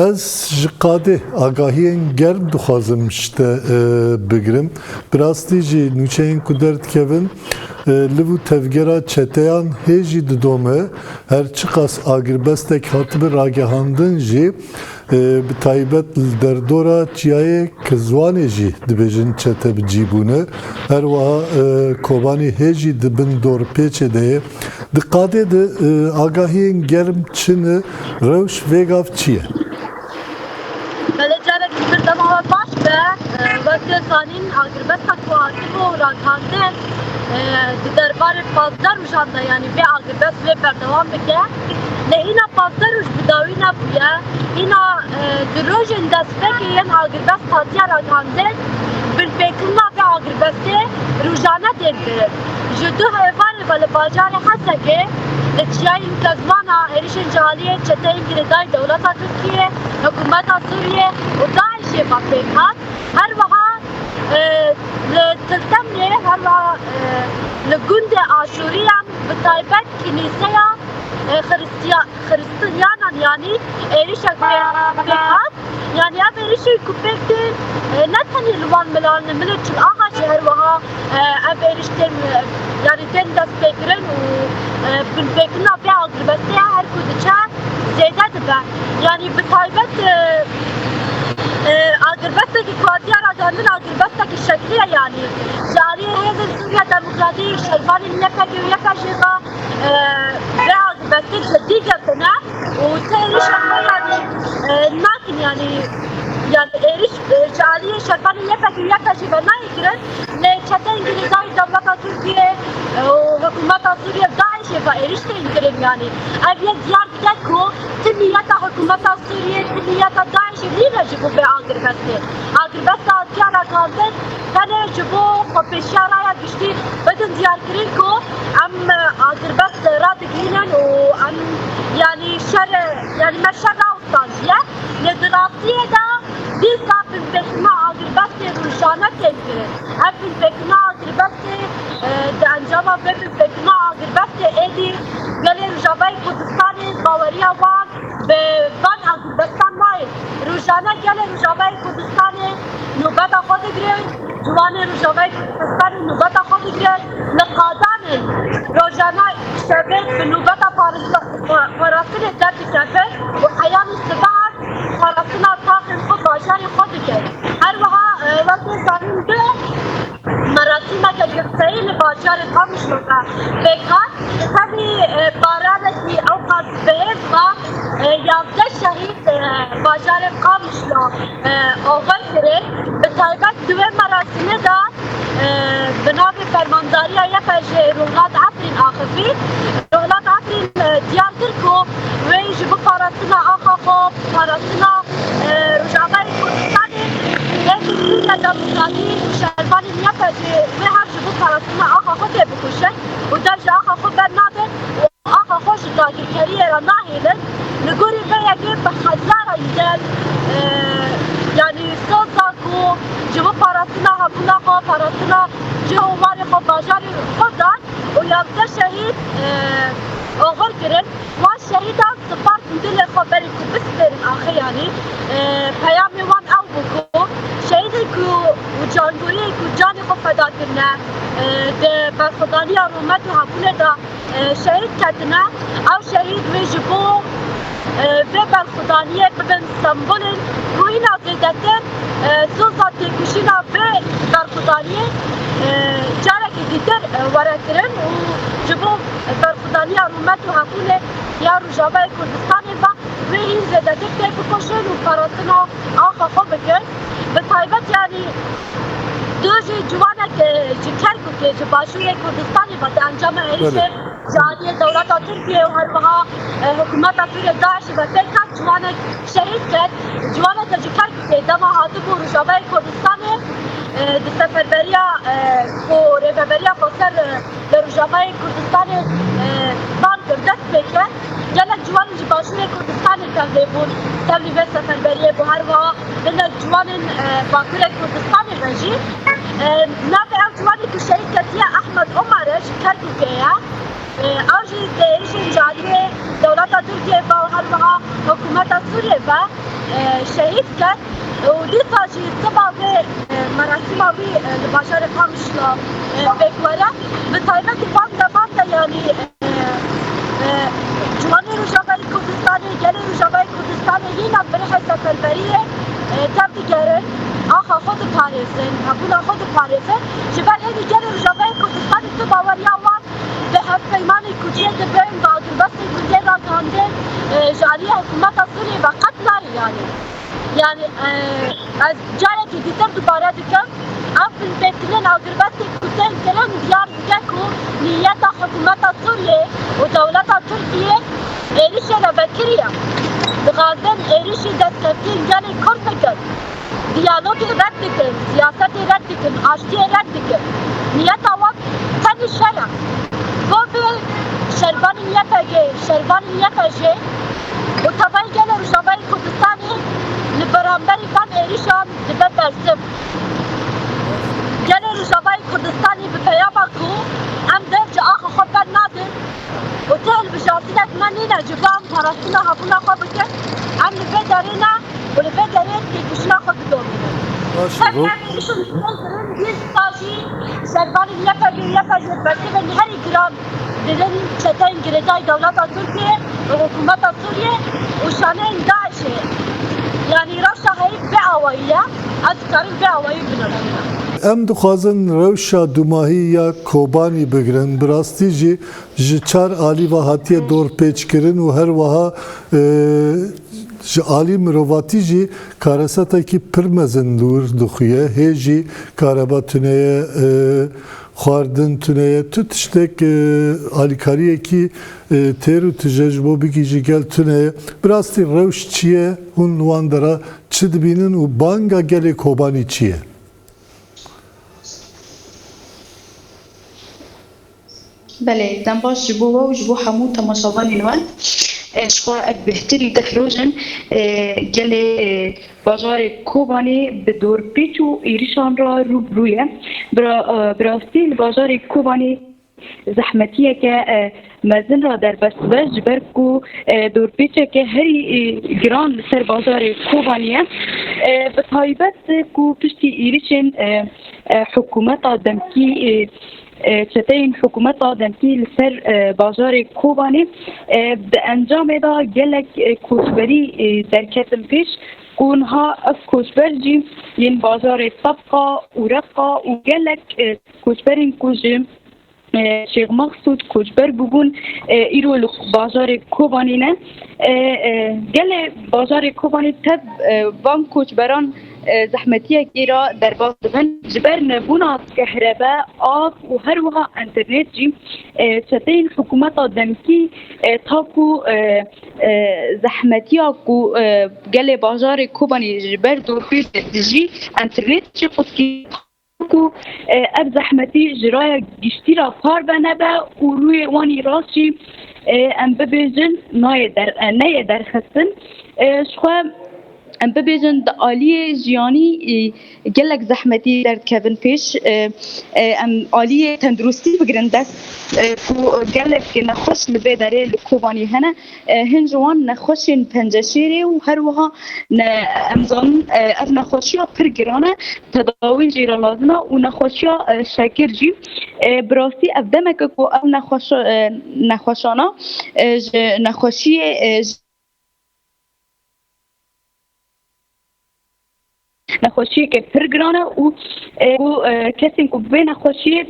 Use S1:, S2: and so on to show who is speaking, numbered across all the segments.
S1: Ez ji qadê agahiyên germ dixwazim ji te bigirim. Bi rastî jî nûçeyên ku derdikevin li vî tevgera çeteyan hê jî didome her çi qas agirbestek hatibin ragihandin jî bi taybet li derdora çiyayê Kizwanê jî dibêjin çete bi cîbûne. Her wiha kobanî hê jî dibin dorpêçê de ye. Di qadê de agahiyên germ çi ne? Rewş vêgav çi ye?
S2: Belediyeler kırdama baş ve vakti kanun agirbesta kuatı bu rakande derbar pazar ujanda yani ve agirbest ve berdevam beke ne ina pazar uj budawina buya ina drojen despeki yen agirbest tatiya rakande bil pekuna ve agirbeste rujana dendir. Judu hayvan ve bajari hasake Çiyayın Kazmana, Erişin Caliye, Çeteyin Gireday, Devleta Türkiye, Hükümeta Suriye, o Daiş'e bakmayın. Her vaha Tıltemle, her vaha Günde Aşuriyan, Bitaybet Kiliseya, Hristiyanan yani Erişe Bekhat, yani ya Erişe Kupekti, ne tane Luvan Melanı, Milletçil Ağaçı her vaha Erişten, yani den desteklerin بالفكرة في عقربتها هركض شعر زيادة بقى يعني بتايبت عقربتك كواتيا راجعين عقربتك الشكلية يعني جاري هذا سوريا ديمقراطية شلفان النفق ويفجغا بعقربتك جديدة بنا وتاني شلفان يعني ناكن يعني إيش جاري شلفان النفق ويفجغا ما يقرن لشتى إنجليزي دولة تركيا وحكومة سوريا داعش فإيرشته ينكرن يعني أبي ديار تكو تنية حكومة سوريا تنية داعش ليه جبوا بعقربته عقربته أتيانا كانت كانوا جبوا خبيشارا يجشتي بدن ديار كرينكو أم عقربته رادقينن وأم يعني شر يعني ما شر أوستانجيا لدراسية دا بيزا بالبكما عقربته روشانة تنكرن أم بالبكما عقربته ده انجام بالبكما عقربته إيدي قال رجابي كردستان باوريا وان بان عقربستان مايل روشانه قال رجابي كردستان نوبت خود گرن جوان رجابي كردستان نوبت خود گرن لقادان روشانه شبه بنوبت فراسل درد سفر وحيان السباع فراسنا طاقم خود باشار خود گرن هر وها وقت سانون ده مراسم كجرسي لباشار قامش لقا بكات هذه بارانتي أوقات بهذا يابدأ شهيد باشار قامش له أول كره بتاعت دوه مراسم ده بنابه فرمانداری يفج رولات عفرين آخفي رولات عفرين ديار تركو ويجب فراسنا آخاخو فراسنا رجعباي كردستاني هذه الدنيا دموكراتي وشعباني يفج وهر جبو فراسنا آخاخو بكوشن ودرجة آخاخو برنابه وآخاخو شداكي كاريرا ناهيلن نقولي بيجي بحزارة يدل يعني صوتاكو جبو فراسنا هبوناكو فراسنا جهو ماري خو باجاري خودان ويابدا شهيد أغل كرن والشهيدان سبارت مدل خبري كو بسبرن آخي يعني پیامی وان او بکو شهیدی کو وجانگوری کو جانی خو فدا کرنه ده برخدانی رومت و هبونه دا شهید کتنه او شهید ویجبو ve berxudaniye bibin sembolin ruina zêdetir soza têkuşîna vê berxudaniyê careke dîtir werekirin û ji bo berxudaniya rûmet û hevûnê ya Rojavayê Kurdistanê ve vê hîn zêdetir tê bikoşin û parastina axa xwe bikin bi taybet yanî دو جوانك ji Kerkûkê ji başûrê Kurdistanê ve encama êrişê cariye Devleta Türkiye û herwiha Hikûmeta Sûriye Daişê ve pêk hat ciwanek şehîd ket ciwanek ji Kerkûkê dema hatibû Rojavayê Kurdistanê di seferberiya ku rêveberiya xweser li Rojavayê Kurdistanê ban kir dest pêke gelek ciwan ji başûrê Kurdistanê tevlî bûn tevlî vê seferberiyê bû herwiha gelek ciwanên Bakurê Kurdistanê ve jî navê ew ciwanê ku şehîd ketiye Ehmed Omarê ji Kerkûkê ye آجی دیشین جاریه دولت ترکیه و هرها حکومت سوریه و شهید کرد و دیتا جی سبب مراسم آبی لباشار قامشلا بکوره به تایمت بانده یعنی جوانی روشابای کردستانی گلی روشابای کردستانی هینا بره سفربریه تبدی گرن آخا خود پاریزن هبونا خود پاریزن جبال هیدی گلی روشابای کردستانی تو باوریا وان به هف پیمانی کجیه دبین و دربستی کجیه را کاندن جاری حکومت سوریه و قتل yani az careki ditter dubare dikem afin beklenen agrbeti kutel gelen diyar dikeku niyeta hükümeta Suriye ve devleta Türkiye erişene bekiriye Gazen erişi destekleyin gelen kortekin diyalogi reddikin, siyaseti reddikin, aştiye reddikin niyeta vak tani şeref bu bir şervani niyetege, şervani niyetege و طبعا گل روشابای کردستانی لبرانبری کم ایریشان دبه برزم گل روشابای کردستانی به پیام کو ام در جا آخ خود بر نادر و تهل بجارتینت من نینا جبام پاراستینا هبونا خواه بکن ام لبه دارینا و لبه دارید که کشنا خود دومینه
S1: باشه
S2: ایشون بزرگرین بیز تاجی شربانی یکا برسی و نهری گرام دیدن چتاین گریدای دولت ترکیه و حکومت سوریه و شانه داعشه yani rafşa herif be avayla az karın be avayı bınırına.
S1: Em dixwazin rewşa dumahî ya Kobanî bigirin. Bi rastî jî ji çar alî ve hatiye dorpêçkirin û her wiha ji alî mirovatî jî karesetekî pir mezin dûr dixuye. Hê jî kareba tuneye xwardin tuneye tu tiştek alîkariyekî têr û tije ji bo bigîjî gel tuneye. Bi rastî rewş çi ye hûn wan dera çi dibînin û banga gelê Kobanî çi ye?
S3: بله دم باش جبوا وجبوا حمو تماشاوان الوان شقا بهتري دخلوجن جل بازار کوبانی به دور پیچو ایریشان را روبرویه براستی بازار کوبانی زحمتیه که مزن را در بسته جبر کو دور پیچه که هری گران سر بازار کوبانیه به تایبت کو پشتی ایریشن حکومت دمکی چتین حکومت دمکی لسر بازار کوبانی به انجام دا گلک کوشبری در کتم پیش اونها از کوشبرجی این بازار طبقه و رقه و گلک کوشبرین کوجم شیخ مقصود کوچبر بگون ایرو بازار کوبانی نه گل بازار کوبانی تب وان کوچبران زحمتیه کی را در بازدن جبر نبونا کهربا آب و هر وها انترنت جی چتین حکومت دمکی تاکو زحمتیه کو گل بازار کوبانی جبر دور پیش جی انترنت چی خود کی کو اب زحمتی جرای گشتی را پار بنبه و روی وانی راستی ام ببیجن نای در خستن شخواه ام ببیجن دا آلیه جیانی گلک زحمتی در کبن پیش ام آلیه تندرستی بگرن دست کو گلک نخوش لبه داره لکوبانی هنه هنجوان نخوشین پنجشیره و هر وها امزان از نخوشی ها پرگرانه تداوی جیرا لازمه و نخوشی ها شکر جی براستی افدمک کو ام نخوشانا نخوشی نخوشی که پرگرانه و کسی که به نخوشی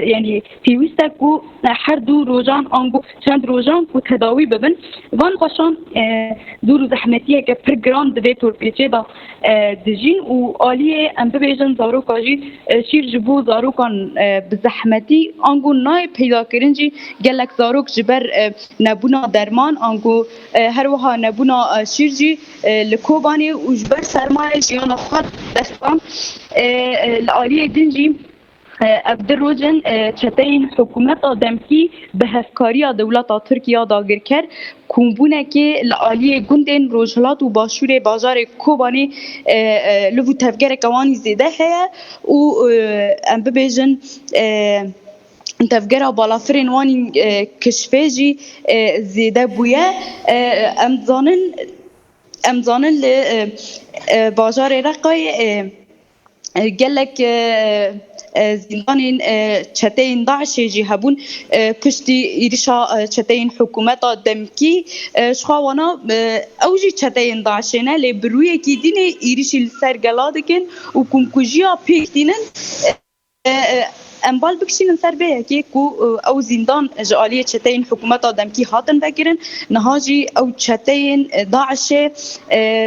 S3: یعنی پیوسته کو هر دو روزان آنگو چند روزان کو تداوی ببن وان خوشان دو زحمتیه که پرگران ده تور پیچه دا دجین و آلیه ام ببیجن زاروکا جی شیر جبو زاروکان بزحمتی آنگو نای پیدا کرنجی گلک زاروک جبر نبونا درمان آنگو هر وها نبونا شیر جی لکوبانی و جبر سرمایه جیان خود دستان لآلیه دنجی ابدروجن چتین حکومت دمکی به هفکاری دولت ترکیه داگر کرد کومبونه که لعالی گندن روجلات و باشور بازار کوبانی لبو تفگر کوانی زیده هیا و ام ببیجن تفجرها بالافرین وانی کشفیجی زیده بویه ام زانن ل بازار رقای گلک زندان چتین داعش جی هبون پشتی ایرشا چتین حکومت دمکی شخوانا اوجی چتین داعشینه لی بروی کی دین ایرشی سرگلادکن و کمکوجیا پیک دینن امبال بکشین سر به که کو او زندان جالیه چتین حکومت آدمکی هاتن بگیرن نهاجی او چتین داعش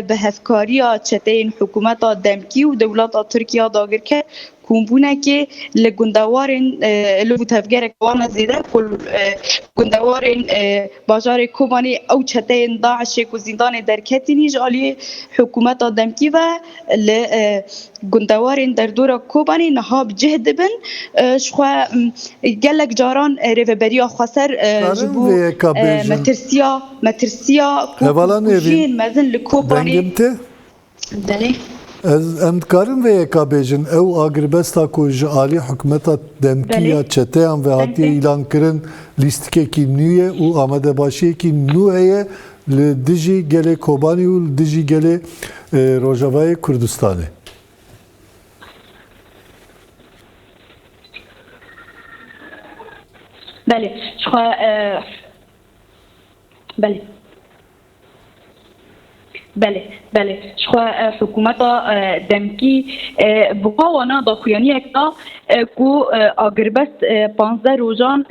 S3: به هفکاری چتین حکومت آدمکی و دولت ترکیه داگر که کومبونه که لگندوارن لو تفجر کوان زیده کل گندوارن بازار کوبانی او چتین داعش کو زندان درکتینی جالیه حکومت آدمکی و ل گندوارن در دور کوبانی نهاب جهد بن شخوا گلک جاران ریوبریا خسر جبو مترسیا کوجین مزن لکوبانی دلی
S1: Ez em dikarin ve yekabêjin ew agrbesta ku ji alî hikûmeta demkiya çeteyan ve hatiye îlan kirin lîstikekî nû ye û amadebaşiyekî nû heye li dijî gelê Kobanî û li dijî gelê Rojavayê Kurdistanê.
S2: بله بله بله بله شخوا حکومت دمکی بقاوانا داخویانی اکتا کو آگربست 15 روزان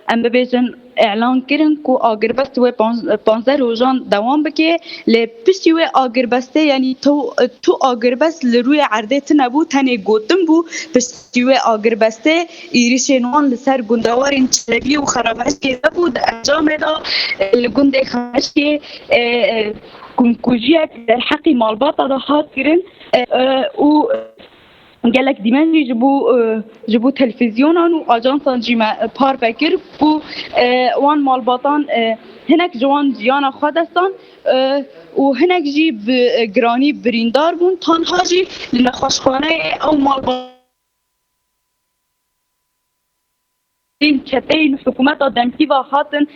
S2: ام ببیجن اعلان کردن کو آگربست و 15 روزان دوام بکه لپشتی و آگربسته یعنی تو آگربست لروی عرضه تنبو تنه گوتن بو پشتی و آگربسته ایریشنوان لسر گندوارین چلبی و خرابش که بود انجام دا لگنده خمش که کمکوجیک در حقی مالبات دا هات کرن و گلک دیمنجی جبو تلفزیونان و آجانسان جیما پار بکر و وان مالباتان هنک جوان جیانا خودستان و هنک جی گرانی بریندار بون تانها جی لنخوشخانه او مالبات چتین حکومت دمکی و هاتن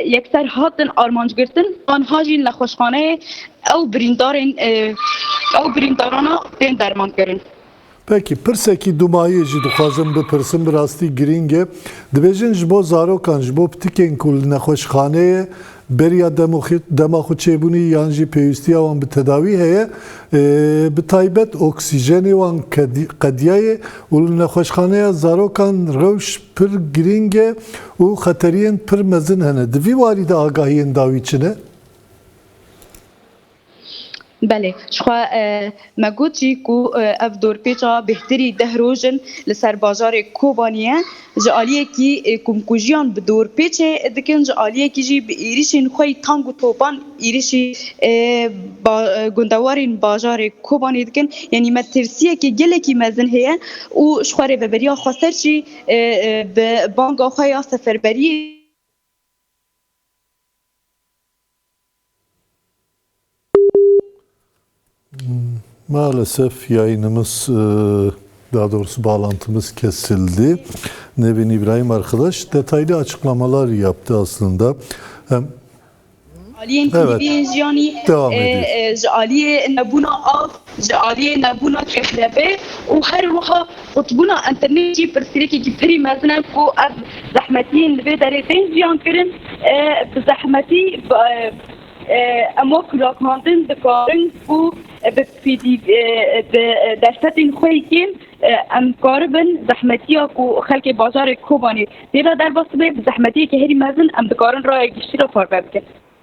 S2: یکسر هاتن آرمانج گرتن آنها جی لخوشخانه او بریندارانا دین درمان کرن.
S1: Peki pirsekî dumayê jî dixwazim bipirsim bi rastî giring e. Dibêjin ji bo zarokan ji bo pitikên ku li nexweşxaneyê beriya dema xwe çêbûnî yan jî pêwîstiya wan bi tedawî heye bi taybet oksîjenê wan qediyayê û li nexweşxaneya zarokan rewş pir giring e û xeteriyên pir mezin hene. Di vî warî de agahiyên dawî çi ne?
S3: بله شخوا مگوچی کو اف دور پیچا بهتری ده روزن لسر بازار کوبانیه جالیه کی کمکوجیان به دور پیچه دکن جالیه کی جی به ایریشین خوی تانگو توپان ایریشی گندوارین بازار کوبانی دکن یعنی مترسیه کی گله کی مزن هه او شخواره به بریا خاطر چی به بانک خوی سفربری
S1: Maalesef yayınımız, daha doğrusu bağlantımız kesildi. Nevin İbrahim arkadaş detaylı açıklamalar yaptı aslında. Hem
S3: evet. Devam ediyor. Aliye nebuna av, aliye nebuna kehlebe, o her ruha tutbuna interneti persileki ki peri mesela ko az zahmetin ve deretin ziyan kirin zahmeti اما کلاکاندن دکارن کو به پیدی دستین خویی کن امکاربن زحمتیه کو خلک بازار کوبانی دیگر در واسطه زحمتیه که هری مزن ام دکارن رای گشتی را فارغ بکن.